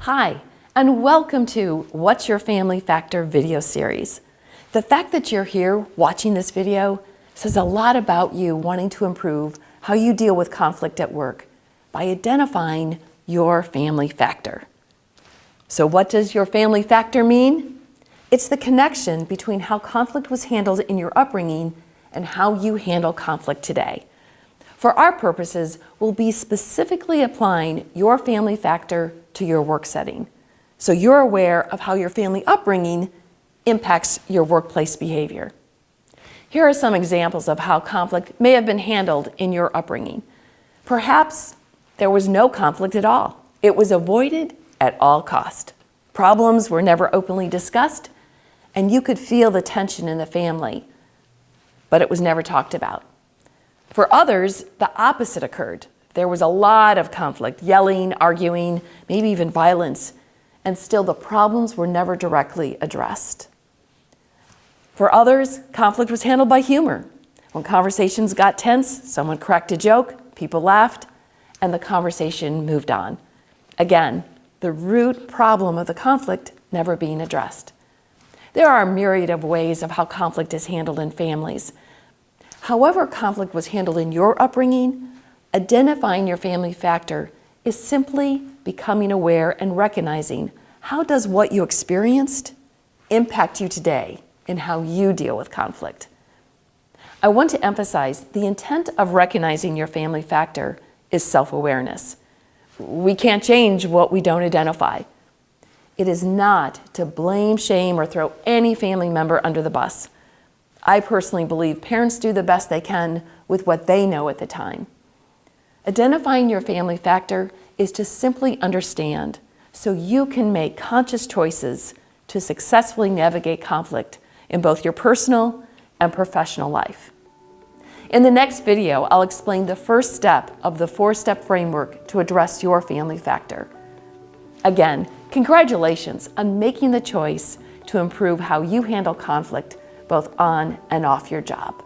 Hi, and welcome to What's Your Family Factor video series. The fact that you're here watching this video says a lot about you wanting to improve how you deal with conflict at work by identifying your family factor. So what does your family factor mean? It's the connection between how conflict was handled in your upbringing and how you handle conflict today. For our purposes, we'll be specifically applying your family factor to your work setting, so you're aware of how your family upbringing impacts your workplace behavior. Here are some examples of how conflict may have been handled in your upbringing. Perhaps there was no conflict at all. It was avoided at all cost. Problems were never openly discussed, and you could feel the tension in the family, but it was never talked about. For others, the opposite occurred. There was a lot of conflict, yelling, arguing, maybe even violence, and still the problems were never directly addressed. For others, conflict was handled by humor. When conversations got tense, someone cracked a joke, people laughed, and the conversation moved on. Again, the root problem of the conflict never being addressed. There are a myriad of ways of how conflict is handled in families. However conflict was handled in your upbringing, identifying your family factor is simply becoming aware and recognizing how does what you experienced impact you today in how you deal with conflict. I want to emphasize the intent of recognizing your family factor is self-awareness. We can't change what we don't identify. It is not to blame, shame, or throw any family member under the bus. I personally believe parents do the best they can with what they know at the time. Identifying your family factor is to simply understand so you can make conscious choices to successfully navigate conflict in both your personal and professional life. In the next video, I'll explain the first step of the 4-step framework to address your family factor. Again, congratulations on making the choice to improve how you handle conflict both on and off your job.